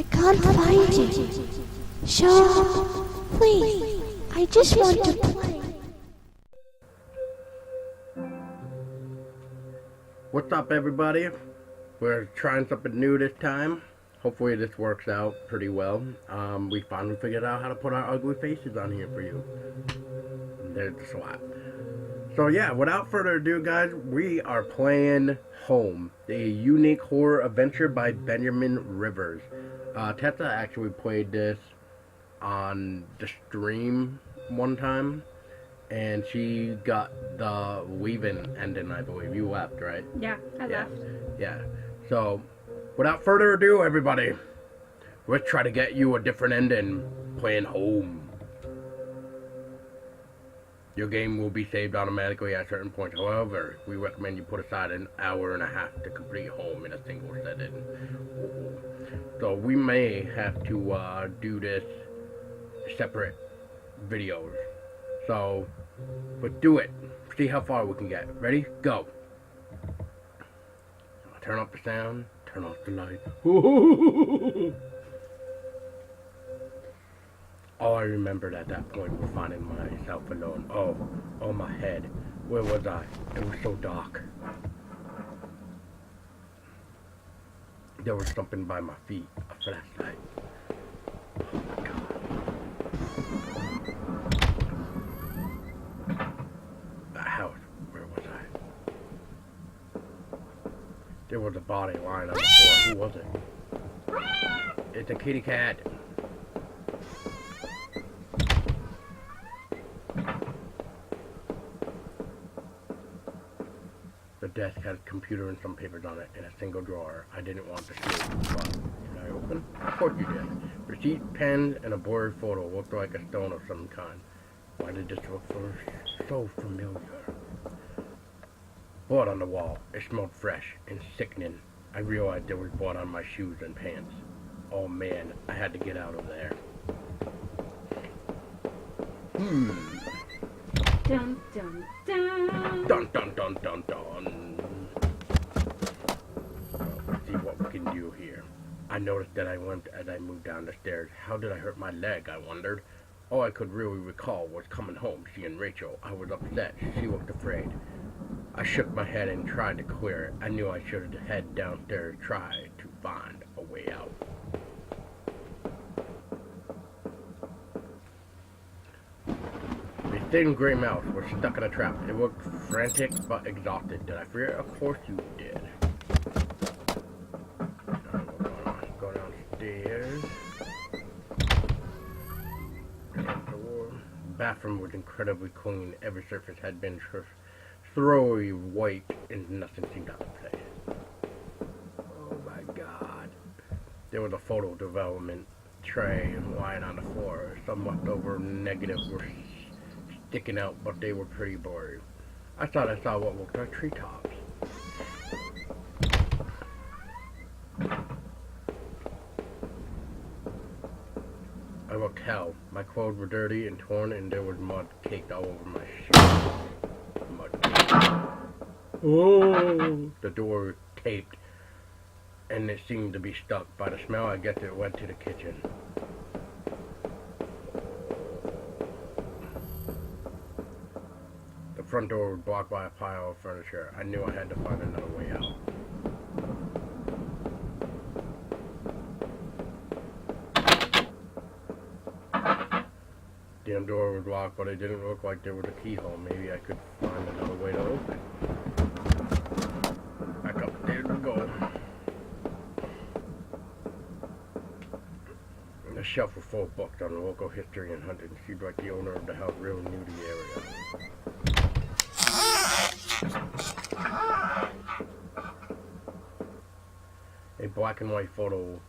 I can't find it. Sure, please, I just want to play. What's up, everybody? We're trying something new this time. Hopefully this works out pretty well. We finally figured out how to put our ugly faces on here for you. And there's the swap. So yeah, without further ado, guys, we are playing Home, the unique horror adventure by Benjamin Rivers. Tessa actually played this on the stream one time, and she got the leave-in ending, I believe. You left, right? Yeah, I left. Yeah. So, without further ado, everybody, let's try to get you a different ending playing Home. Your game will be saved automatically at certain points. However, we recommend you put aside an hour and a half to complete Home in a single setting. So we may have to do this separate videos. So let's do it. See how far we can get. Ready? Go. Turn off the sound. Turn off the light. All I remembered at that point was finding myself alone. Oh, my head. Where was I? It was so dark. There was something by my feet. A flashlight. Oh my god. The house. Where was I? There was a body lying on the floor. Who was it? It's a kitty cat. The desk had a computer and some papers on it in a single drawer. I didn't want to see it, but did I open? Of course you did. Receipt, pens, and a blurred photo looked like a stone of some kind. Why did this look so familiar? Blood on the wall. It smelled fresh and sickening. I realized there was blood on my shoes and pants. Oh man, I had to get out of there. Dun dun dun. Dun dun dun dun dun. Let's see what we can do here. I noticed that I limped as I moved down the stairs. How did I hurt my leg, I wondered. All I could really recall was coming home, seeing Rachel. I was upset. She looked afraid. I shook my head and tried to clear it. I knew I should head downstairs, try to find a way out. The thin gray mouse was stuck in a trap. It looked frantic but exhausted. Did I fear it? Of course you did. Go downstairs. The bathroom was incredibly clean. Every surface had been thoroughly wiped and nothing seemed out of place. Oh my god. There was a photo development tray lying on the floor. Some leftover negatives were sticking out, but they were pretty blurry. I thought I saw what looked like treetops. I looked hell. My clothes were dirty and torn, and there was mud caked all over my shoes. Mud caked. Oh! The door was taped, and it seemed to be stuck. By the smell, I guess it went to the kitchen. The front door was blocked by a pile of furniture. I knew I had to find another way out. The door was locked, but it didn't look like there was a keyhole. Maybe I could find another way to open it. Back upstairs we go. The shelf was full of books on local history and hunting. Seemed like the owner of the house really knew the area. A black and white photo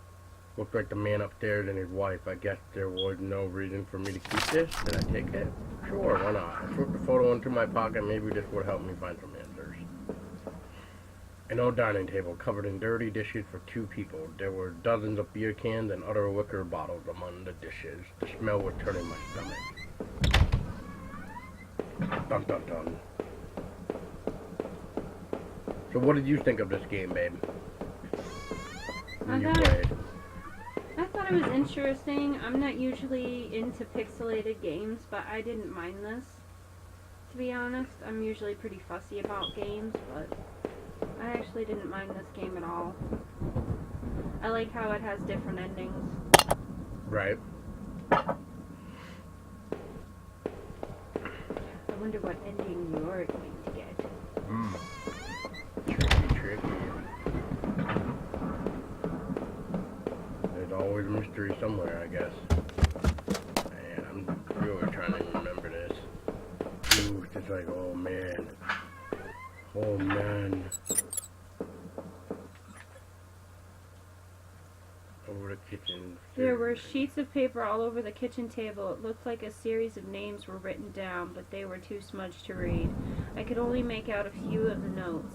looked like the man upstairs and his wife. I guess there was no reason for me to keep this. Did I take it? Sure, why not? I slipped the photo into my pocket. Maybe this would help me find some answers. An old dining table covered in dirty dishes for 2 people. There were dozens of beer cans and other liquor bottles among the dishes. The smell was turning my stomach. Dun dun dun. So what did you think of this game, babe? When you played? I thought it was interesting. I'm not usually into pixelated games, but I didn't mind this. To be honest, I'm usually pretty fussy about games, but I actually didn't mind this game at all. I like how it has different endings. Right. I wonder what ending you're going to get. Tricky. There's always a mystery somewhere, I guess. Man, I'm really trying to remember this. Ooh, it's just like, oh man. Oh man. Over the kitchen. There were sheets of paper all over the kitchen table. It looked like a series of names were written down, but they were too smudged to read. I could only make out a few of the notes.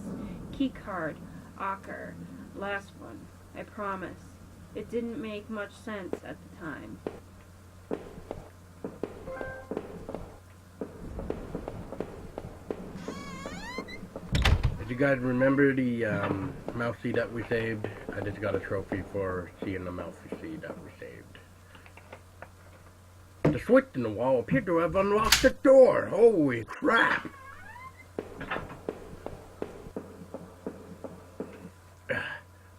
Key card, Ocker, last one, I promise. It didn't make much sense at the time. Did you guys remember the mousey that we saved? I just got a trophy for seeing the mousey that we saved. The switch in the wall appeared to have unlocked the door. Holy crap!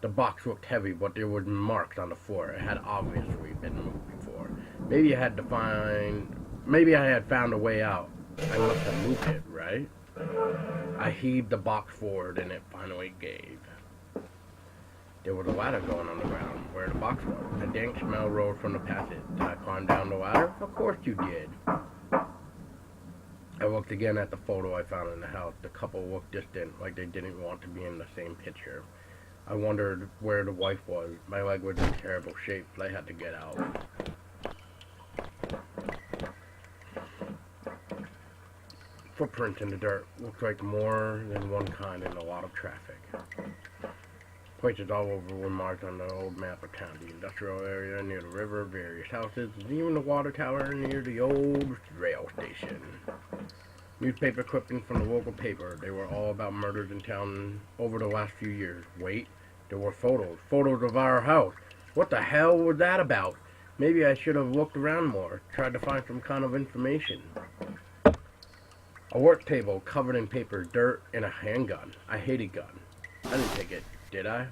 The box looked heavy, but there were marks on the floor. It had obviously been moved before. Maybe I had found a way out. I must have moved it, right? I heaved the box forward and it finally gave. There was a ladder going on the ground where the box was. A dank smell rose from the passage. Did I climb down the ladder? Of course you did. I looked again at the photo I found in the house. The couple looked distant, like they didn't want to be in the same picture. I wondered where the wife was. My leg was in terrible shape, but I had to get out. Footprints in the dirt. Looks like more than one kind and a lot of traffic. Places all over were marked on the old map of town. The industrial area near the river, various houses, and even the water tower near the old rail station. Newspaper clippings from the local paper. They were all about murders in town over the last few years. Wait, there were photos. Photos of our house. What the hell was that about? Maybe I should have looked around more, tried to find some kind of information. A work table covered in paper, dirt, and a handgun. I hate a gun. I didn't take it, did I?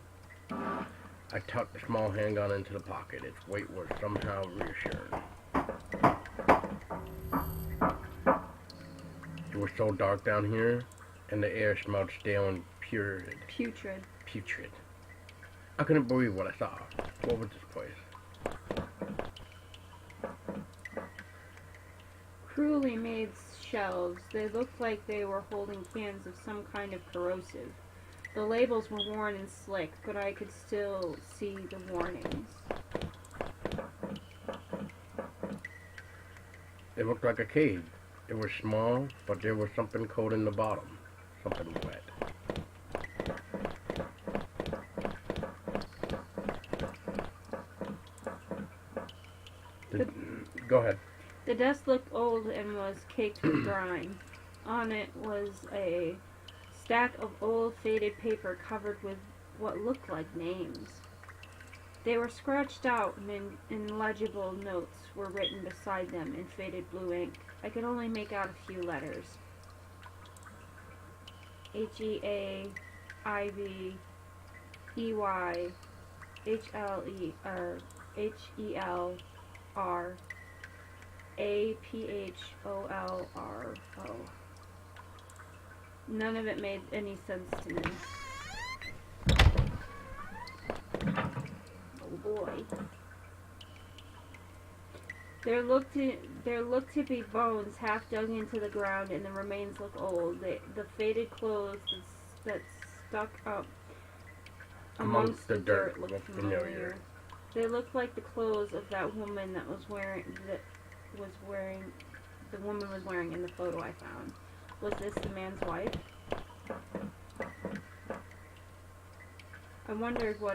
I tucked the small handgun into the pocket. Its weight was somehow reassuring. It was so dark down here, and the air smelled stale and putrid. I couldn't believe what I saw. What was this place? Cruelly made shelves. They looked like they were holding cans of some kind of corrosive. The labels were worn and slick, but I could still see the warnings. It looked like a cave. It was small, but there was something cold in the bottom. Something wet. Go ahead. The desk looked old and was caked with grime. On it was a stack of old faded paper covered with what looked like names. They were scratched out and illegible notes were written beside them in faded blue ink. I could only make out a few letters. H-E-A-I-V-E-Y H-L-E-R A-P-H-O-L-R-O. None of it made any sense to me. Oh boy. There looked to be bones half dug into the ground, and the remains look old. The faded clothes that stuck up amongst the dirt looked familiar. They looked like the clothes of that woman the woman was wearing in the photo I found. Was this the man's wife? I wondered what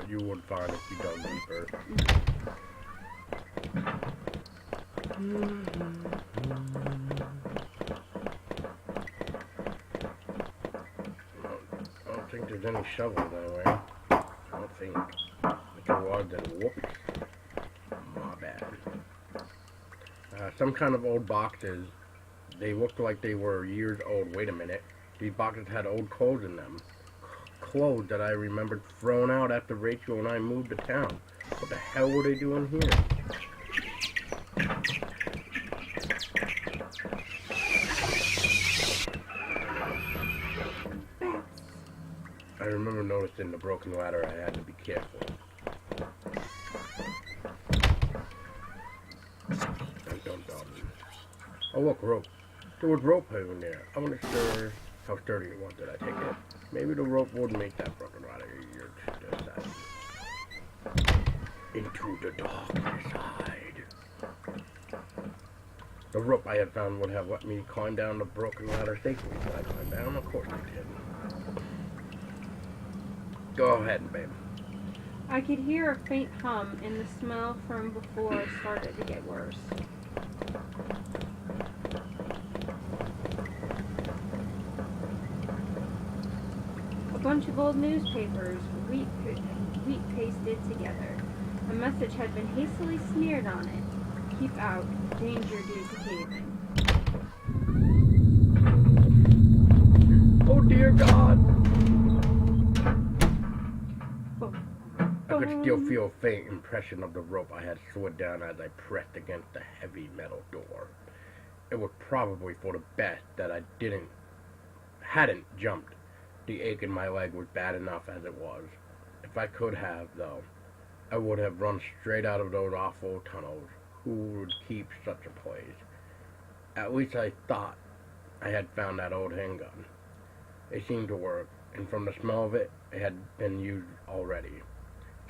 you would find if you dug deeper. I don't think there's any shovels anyway. I don't think. think it was, and whoops. My bad. Some kind of old boxes. They looked like they were years old. Wait a minute. These boxes had old clothes in them. Clothes that I remembered thrown out after Rachel and I moved to town. What the hell were they doing here? I remember noticing the broken ladder. I had to be careful. Oh look, rope. There was rope in there. I wasn't sure how sturdy it was. Did I take it? Maybe the rope would make that broken ladder easier to decide. Into the darkness side. The rope I had found would have let me climb down the broken ladder safely. Did I climb down? Of course I did. Go ahead, babe. I could hear a faint hum, and the smell from before started to get worse. A bunch of old newspapers, wheat pasted together. A message had been hastily smeared on it. Keep out. Danger due to caving. Oh dear God! I could still feel a faint impression of the rope I had slid down as I pressed against the heavy metal door. It was probably for the best that I hadn't jumped. The ache in my leg was bad enough as it was. If I could have, though, I would have run straight out of those awful tunnels. Who would keep such a place? At least I thought I had found that old handgun. It seemed to work, and from the smell of it, it had been used already.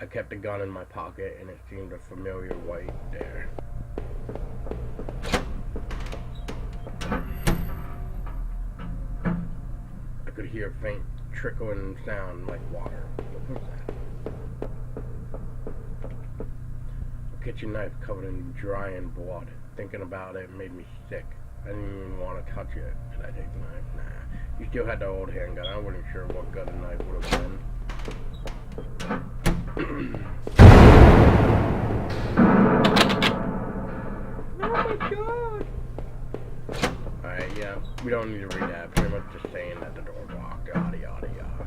I kept the gun in my pocket, and it seemed a familiar white there. I could hear a faint trickling sound like water. What was that? A kitchen knife covered in drying blood. Thinking about it made me sick. I didn't even want to touch it. Did I take the knife? Nah. You still had the old handgun. I wasn't sure what good a knife would have been. Oh my God! Alright, yeah, we don't need to read that. Pretty much just saying that the door locked. Yada yada yada.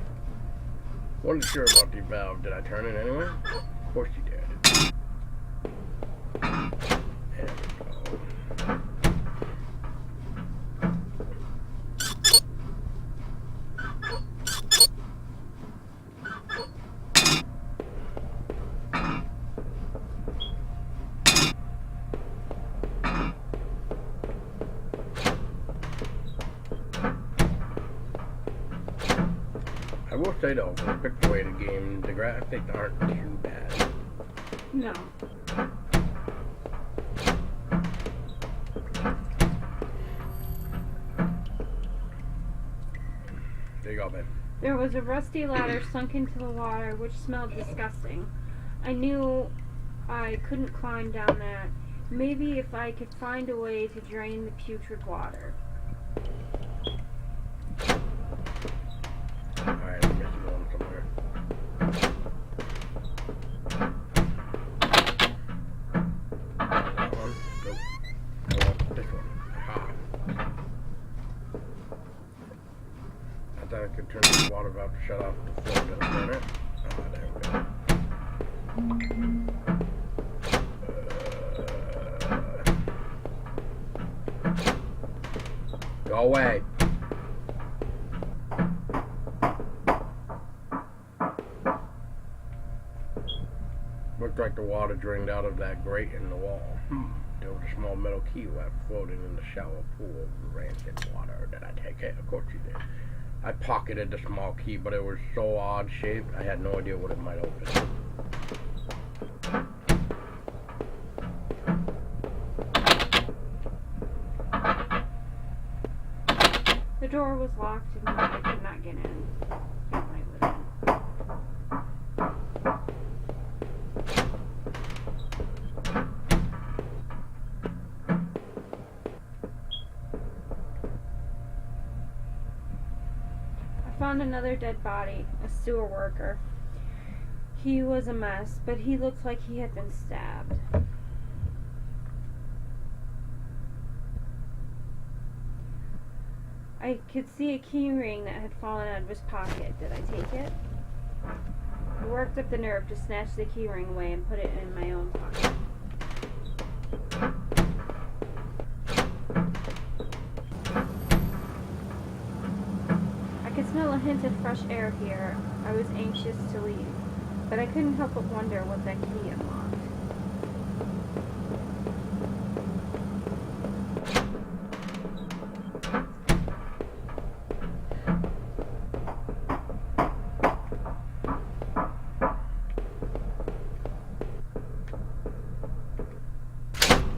Wasn't sure about the valve. Did I turn it anyway? Of course you did. There we go. I will say though, for a pixelated game, the graphics aren't too bad. No. There you go, babe. There was a rusty ladder sunk into the water, which smelled disgusting. I knew I couldn't climb down that. Maybe if I could find a way to drain the putrid water. Alright, I guess we're going somewhere. That one? Nope. I want this one. Aha. I thought I could turn the water valve to shut off the floor. Did I turn it? Ah, there we go. Go away. Looked like the water drained out of that grate in the wall. There was a small metal key left floating in the shallow pool of rancid water. Did I take it? Of course you did. I pocketed the small key, but it was so odd shaped, I had no idea what it might open. The door was locked and I could not get in. Can't wait with it. I found another dead body, a sewer worker. He was a mess, but he looked like he had been stabbed. I could see a key ring that had fallen out of his pocket. Did I take it? I worked up the nerve to snatch the key ring away and put it in my own pocket. I could smell a hint of fresh air here. I was anxious to leave, but I couldn't help but wonder what that key unlocked.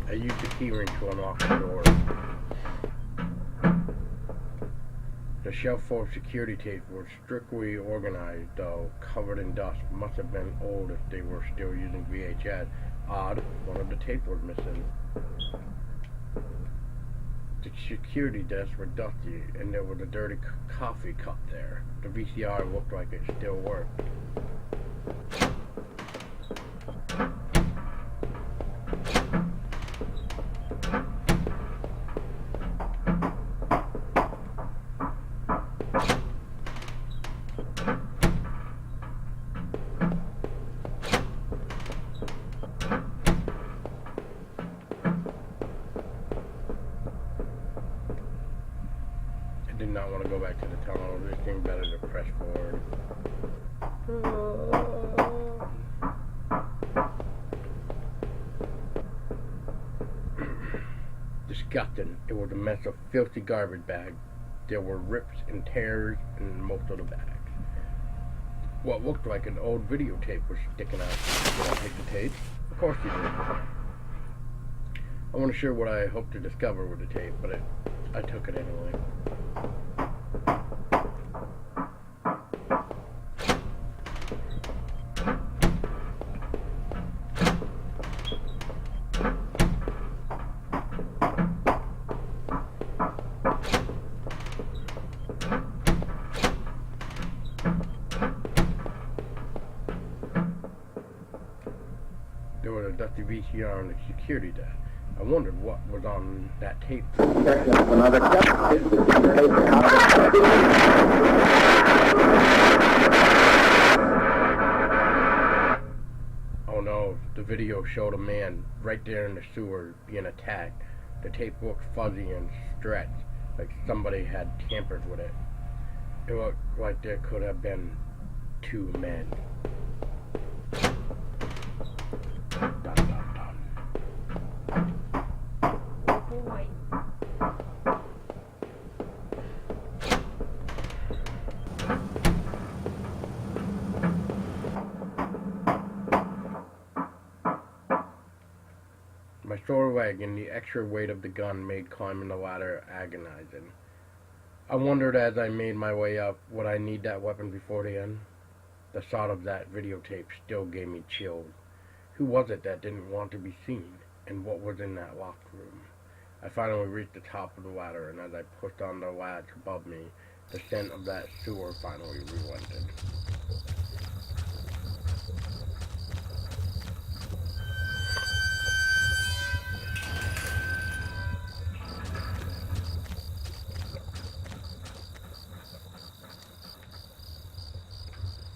I used the key ring to unlock the door. The shelf full of security tape was strictly organized, though covered in dust. Must have been old if they were still using VHS. Odd, one of the tapes was missing. The security desks were dusty, and there was a dirty coffee cup there. The VCR looked like it still worked. I did not want to go back to the tunnel. This seemed better to press forward. Disgusting. It was a mess of filthy garbage bags. There were rips and tears in most of the bags. What looked like an old videotape was sticking out. Did I take the tape? Of course you did. I wasn't sure what I hoped to discover with the tape, but I took it anyway. There was a dusty VCR on the security desk. I wondered what was on that tape. Oh no, the video showed a man right there in the sewer being attacked. The tape looked fuzzy and stretched, like somebody had tampered with it. It looked like there could have been two men. Dun, dun, dun. Oh boy. My sore leg and the extra weight of the gun made climbing the ladder agonizing. I wondered as I made my way up, would I need that weapon before the end? The thought of that videotape still gave me chills. Who was it that didn't want to be seen? And what was in that locked room? I finally reached the top of the ladder, and as I pushed on the latch above me, the scent of that sewer finally relented.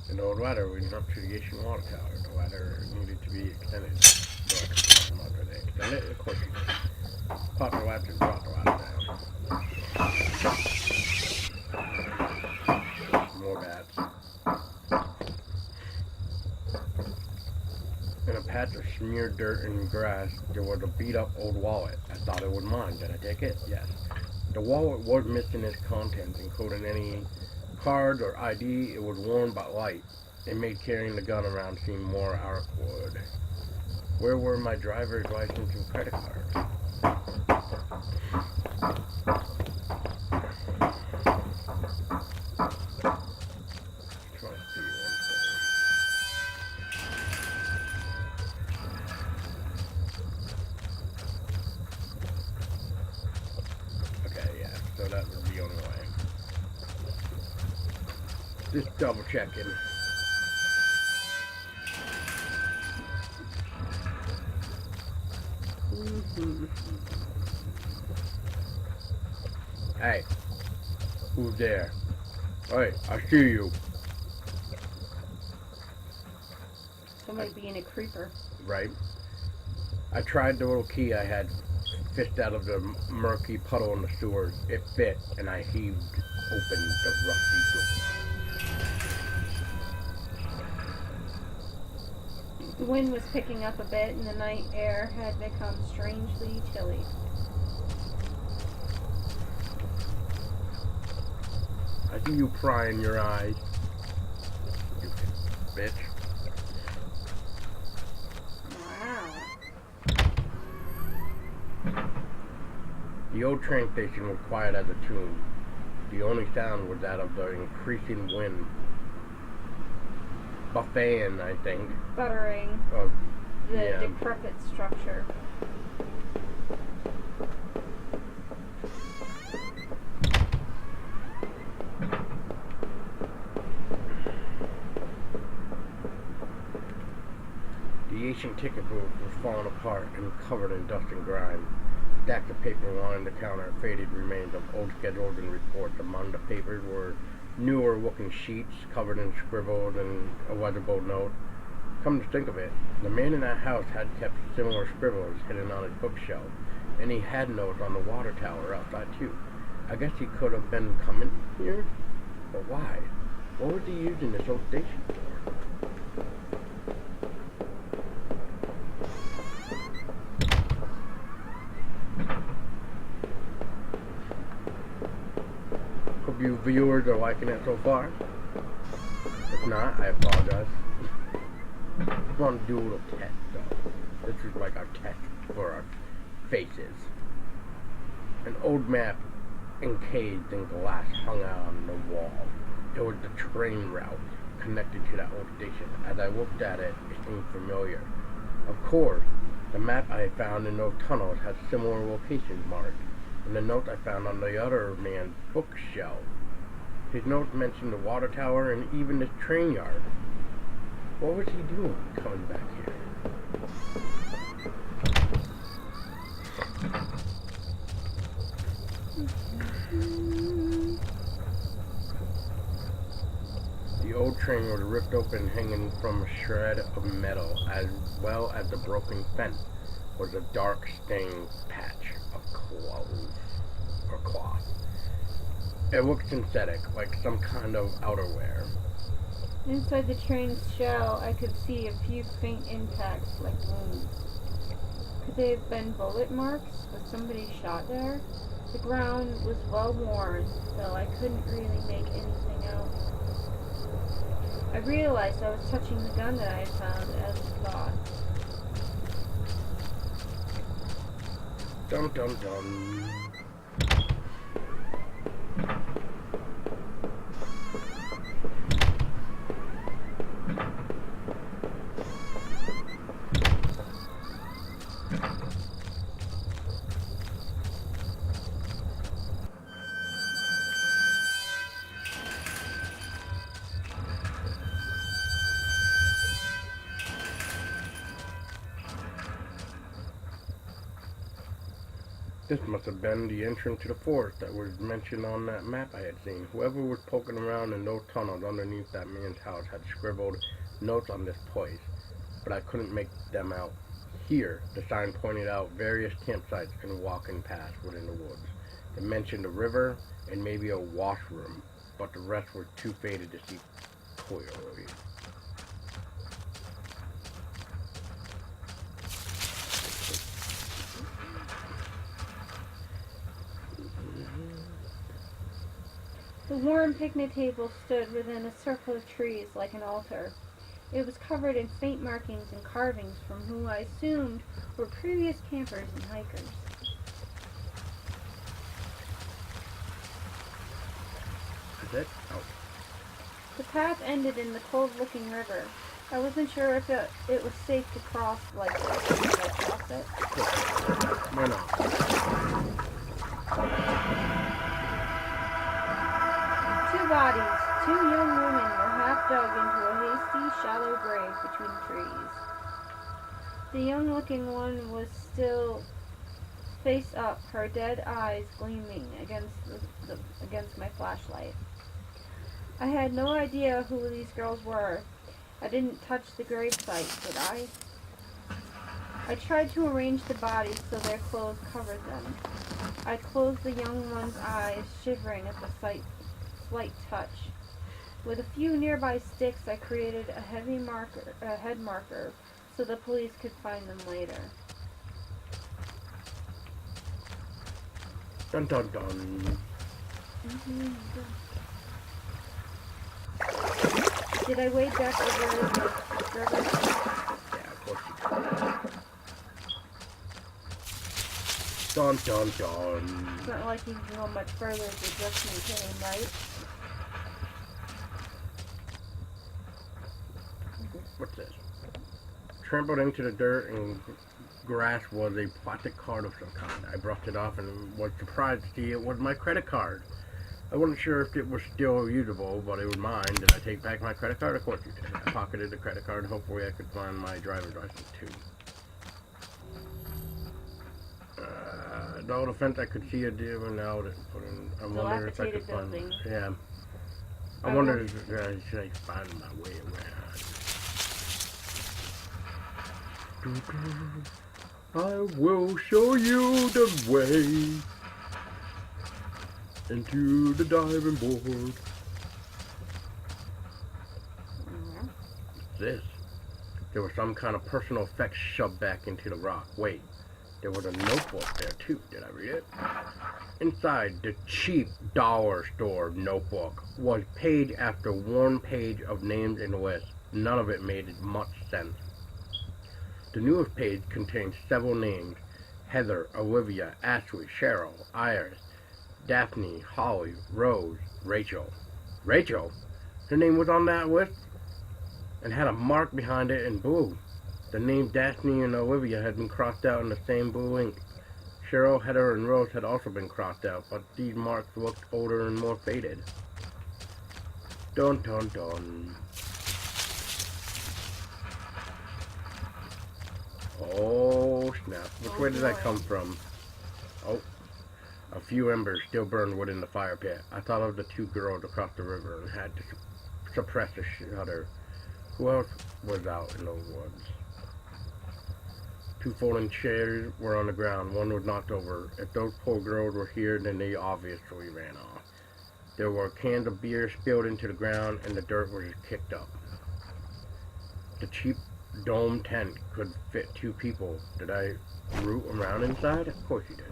An old ladder leading up to the Asian water tower. The ladder needed to be extended. So I could climb up and extend it. Of course you did. Pop the latch and drop the ladder down. More bats. In a patch of smeared dirt and grass, there was a beat-up old wallet. I thought it was mine. Did I take it? Yes. The wallet was missing its contents, including any cards or ID. It was worn but light. It made carrying the gun around seem more awkward. Where were my driver's license and credit cards? Okay, yeah, so that was the only way. Just double checking. Mhm. Hey, who's there? Hey, I see you. Somebody being a creeper. Right? I tried the little key I had fished out of the murky puddle in the sewers. It fit, and I heaved open the rusty door. The wind was picking up a bit, and the night air had become strangely chilly. I see you prying your eyes. You bitch. Wow. The old train station was quiet as a tomb. The only sound was that of the increasing wind. Buffeting, I think. Buttering Of the yeah. decrepit structure. The ancient ticket booth was falling apart and covered in dust and grime. Stacks of paper lined the counter, faded remains of old schedules and reports. Among the papers were newer looking sheets covered in scribbled and illegible notes. Come to think of it, the man in that house had kept similar scribbles hidden on his bookshelf, and he had notes on the water tower outside too. I guess he could have been coming here? But why? What was he using this old station for? Hope you viewers are liking it so far. If not, I apologize. I want to do a little test though. This is like our test for our faces. An old map encased in glass hung out on the wall. It was the train route connected to that old station. As I looked at it, it seemed familiar. Of course, the map I had found in those tunnels had similar locations marked, and the notes I found on the other man's bookshelf. His notes mentioned the water tower and even this train yard. What was he doing coming back here? The old train was ripped open, hanging from a shred of metal, as well as the broken fence was a dark stained patch of cloth. It looked synthetic, like some kind of outerwear. Inside the train's shell, I could see a few faint impacts like wounds. Could they have been bullet marks? Was somebody shot there? The ground was well worn, though I couldn't really make anything out. I realized I was touching the gun that I had found as a thought. Dum dum dum. This must have been the entrance to the forest that was mentioned on that map I had seen. Whoever was poking around in those tunnels underneath that man's house had scribbled notes on this place, but I couldn't make them out. Here, the sign pointed out various campsites and walking paths within the woods. It mentioned a river and maybe a washroom, but the rest were too faded to see clearly. The worn picnic table stood within a circle of trees like an altar. It was covered in faint markings and carvings from who I assumed were previous campers and hikers. Is it? Oh. The path ended in the cold-looking river. I wasn't sure if it was safe to cross like this. Should I cross it? Why not? Two bodies, two young women, were half dug into a hasty, shallow grave between trees. The young-looking one was still face up, her dead eyes gleaming against my flashlight. I had no idea who these girls were. I didn't touch the gravesite, did I? I tried to arrange the bodies so their clothes covered them. I closed the young one's eyes, shivering at the slight touch. With a few nearby sticks, I created a head marker, so the police could find them later. Dun dun dun. Did I wade back over the river? Yeah, of course you did. Dun dun dun. It's not like you can go much further if you just maintain, right? What's this? Trampled into the dirt and grass was a plastic card of some kind. I brushed it off and was surprised to see it was my credit card. I wasn't sure if it was still usable, but it was mine. Did I take back my credit card? Of course you did. I pocketed the credit card. Hopefully I could find my driver's license too. No defense, I could see a deer and now didn't put in. I wonder if I could find. Building. Yeah. I wonder if should I find my way around. I will show you the way into the diving board. What's this? There was some kind of personal effects shoved back into the rock. Wait, there was a notebook there too. Did I read it? Inside the cheap dollar store notebook was page after one page of names and lists. None of it made much sense. The newest page contained several names: Heather, Olivia, Ashley, Cheryl, Iris, Daphne, Holly, Rose, Rachel. Rachel? Her name was on that list and had a mark behind it in blue. The names Daphne and Olivia had been crossed out in the same blue ink. Cheryl, Heather, and Rose had also been crossed out, but these marks looked older and more faded. Dun dun dun. Oh snap. Which way did I come from? Oh. A few embers still burned within the fire pit. I thought of the two girls across the river and had to suppress a shudder. Who else was out in those woods? Two folding chairs were on the ground. One was knocked over. If those poor girls were here, then they obviously ran off. There were cans of beer spilled into the ground and the dirt was kicked up. The cheap dome tent could fit two people. Did I root around inside? Of course you did.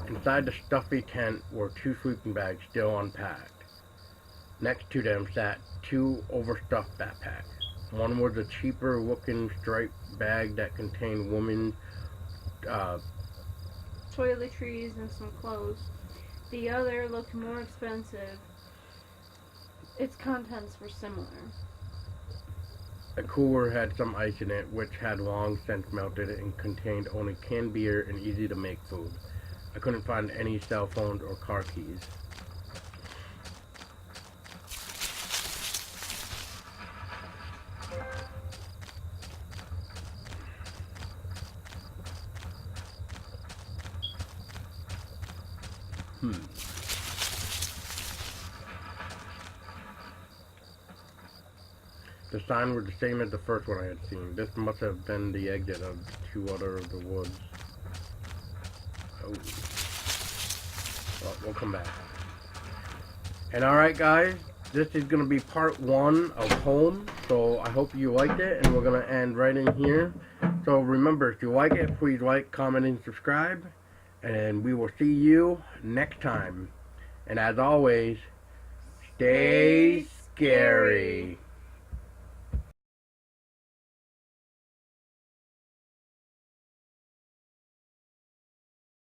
Inside the stuffy tent were two sleeping bags still unpacked. Next to them sat two overstuffed backpacks. One was a cheaper looking striped bag that contained women's toiletries and some clothes. The other looked more expensive. Its contents were similar. A cooler had some ice in it, which had long since melted and contained only canned beer and easy-to-make food. I couldn't find any cell phones or car keys. The sign was the same as the first one I had seen. This must have been the exit of two other of the woods. Oh. Well, we'll come back. And alright guys, this is going to be part 1 of Home. So I hope you liked it, and we're going to end right in here. So remember, if you like it, please like, comment, and subscribe. And we will see you next time. And as always, stay scary.